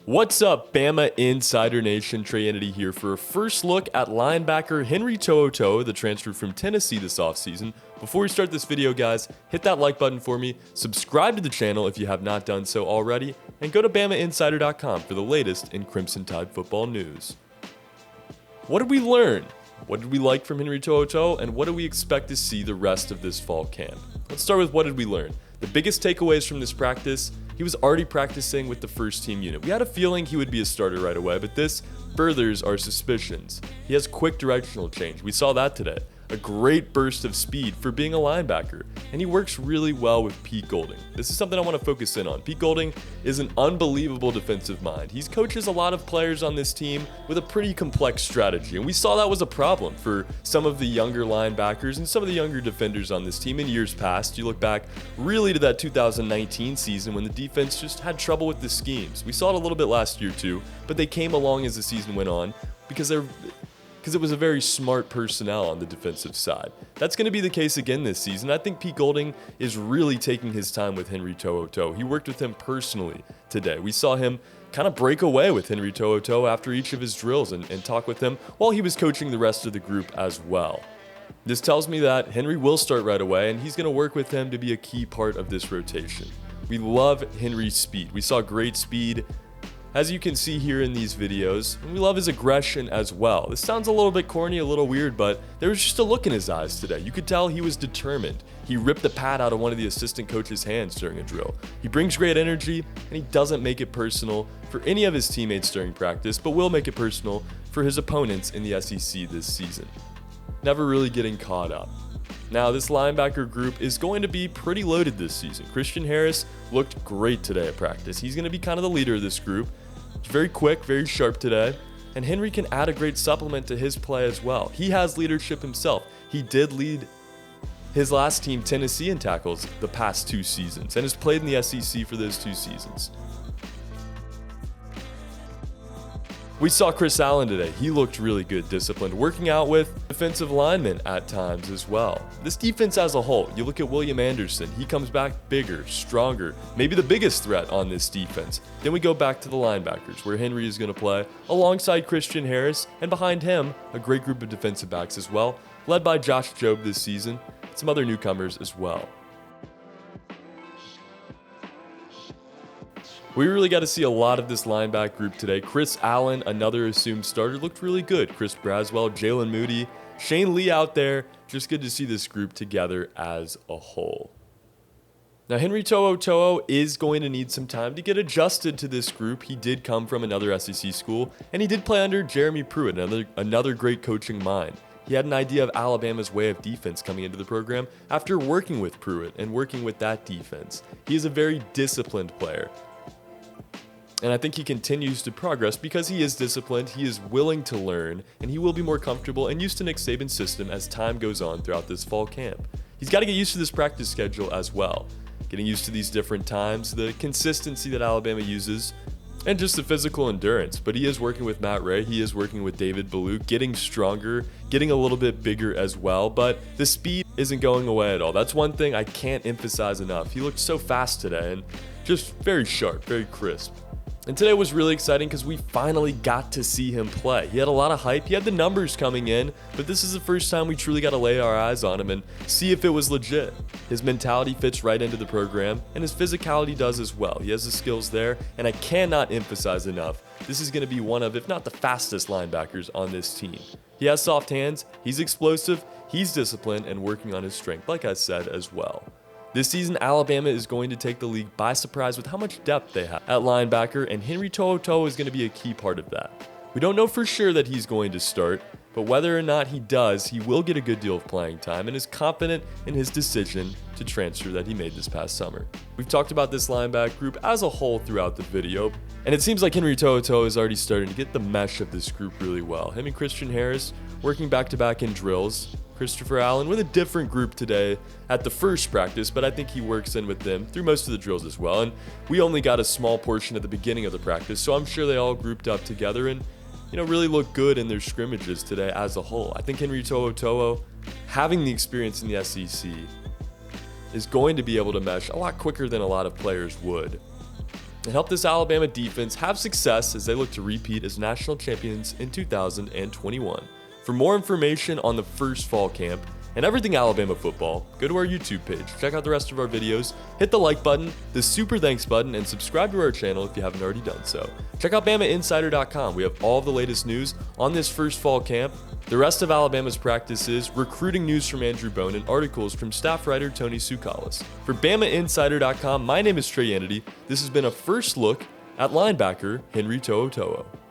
What's up, Bama Insider Nation? Trey Entity here for a first look at linebacker Henry To'oTo'o, the transfer from Tennessee this offseason. Before we start this video, guys, hit that like button for me, subscribe to the channel if you have not done so already, and go to Bamainsider.com for the latest in Crimson Tide football news. What did we learn? What did we like from Henry To'oTo'o, and what do we expect to see the rest of this fall camp? Let's start with what did we learn. The biggest takeaways from this practice: he was already practicing with the first team unit. We had a feeling he would be a starter right away, but this furthers our suspicions. He has quick directional change. We saw that today. A great burst of speed for being a linebacker, and he works really well with Pete Golding. This is something I want to focus in on. Pete Golding is an unbelievable defensive mind. He coaches a lot of players on this team with a pretty complex strategy, and we saw that was a problem for some of the younger linebackers and some of the younger defenders on this team in years past. You look back really to that 2019 season when the defense just had trouble with the schemes. We saw it a little bit last year too, but they came along as the season went on because it was a very smart personnel on the defensive side. That's going to be the case again this season. I think Pete Golding is really taking his time with Henry To'oTo'o. He worked with him personally today. We saw him kind of break away with Henry To'oTo'o after each of his drills and talk with him while he was coaching the rest of the group as well. This tells me that Henry will start right away, and he's going to work with him to be a key part of this rotation. We love Henry's speed. We saw great speed, as you can see here in these videos, and we love his aggression as well. This sounds a little bit corny, a little weird, but there was just a look in his eyes today. You could tell he was determined. He ripped the pad out of one of the assistant coach's hands during a drill. He brings great energy, and he doesn't make it personal for any of his teammates during practice, but will make it personal for his opponents in the SEC this season. Never really getting caught up. Now, this linebacker group is going to be pretty loaded this season. Christian Harris looked great today at practice. He's going to be kind of the leader of this group. He's very quick, very sharp today, and Henry can add a great supplement to his play as well. He has leadership himself. He did lead his last team, Tennessee, in tackles the past 2 seasons and has played in the SEC for those 2 seasons. We saw Chris Allen today. He looked really good, disciplined, working out with defensive linemen at times as well. This defense as a whole, you look at William Anderson, he comes back bigger, stronger, maybe the biggest threat on this defense. Then we go back to the linebackers, where Henry is going to play alongside Christian Harris, and behind him, a great group of defensive backs as well, led by Josh Jobe this season, and some other newcomers as well. We really got to see a lot of this linebacker group today. Chris Allen, another assumed starter, looked really good. Chris Braswell, Jalen Moody, Shane Lee out there. Just good to see this group together as a whole. Now, Henry To'oTo'o is going to need some time to get adjusted to this group. He did come from another SEC school, and he did play under Jeremy Pruitt, another great coaching mind. He had an idea of Alabama's way of defense coming into the program after working with Pruitt and working with that defense. He is a very disciplined player. And I think he continues to progress because he is disciplined, he is willing to learn, and he will be more comfortable and used to Nick Saban's system as time goes on throughout this fall camp. He's got to get used to this practice schedule as well, getting used to these different times, the consistency that Alabama uses, and just the physical endurance. But he is working with Matt Ray, he is working with David Ballou, getting stronger, getting a little bit bigger as well, but the speed isn't going away at all. That's one thing I can't emphasize enough. He looked so fast today and just very sharp, very crisp. And today was really exciting because we finally got to see him play. He had a lot of hype, he had the numbers coming in, but this is the first time we truly got to lay our eyes on him and see if it was legit. His mentality fits right into the program, and his physicality does as well. He has the skills there, and I cannot emphasize enough, this is going to be one of, if not the fastest linebackers on this team. He has soft hands, he's explosive, he's disciplined, and working on his strength, like I said as well. This season, Alabama is going to take the league by surprise with how much depth they have at linebacker, and Henry To'oTo'o is going to be a key part of that. We don't know for sure that he's going to start, but whether or not he does, he will get a good deal of playing time and is confident in his decision to transfer that he made this past summer. We've talked about this linebacker group as a whole throughout the video, and it seems like Henry To'oTo'o is already starting to get the mesh of this group really well. Him and Christian Harris working back-to-back in drills. Christopher Allen with a different group today at the first practice, but I think he works in with them through most of the drills as well. And we only got a small portion at the beginning of the practice, so I'm sure they all grouped up together and, really look good in their scrimmages today as a whole. I think Henry To'oTo'o, having the experience in the SEC, is going to be able to mesh a lot quicker than a lot of players would. and help this Alabama defense have success as they look to repeat as national champions in 2021. For more information on the first fall camp and everything Alabama football, go to our YouTube page, check out the rest of our videos, hit the like button, the super thanks button, and subscribe to our channel if you haven't already done so. Check out Bamainsider.com. We have all of the latest news on this first fall camp, the rest of Alabama's practices, recruiting news from Andrew Bone, and articles from staff writer Tony Tsoukalas. For Bamainsider.com, my name is Trey Yanity. This has been a first look at linebacker Henry To'oTo'o.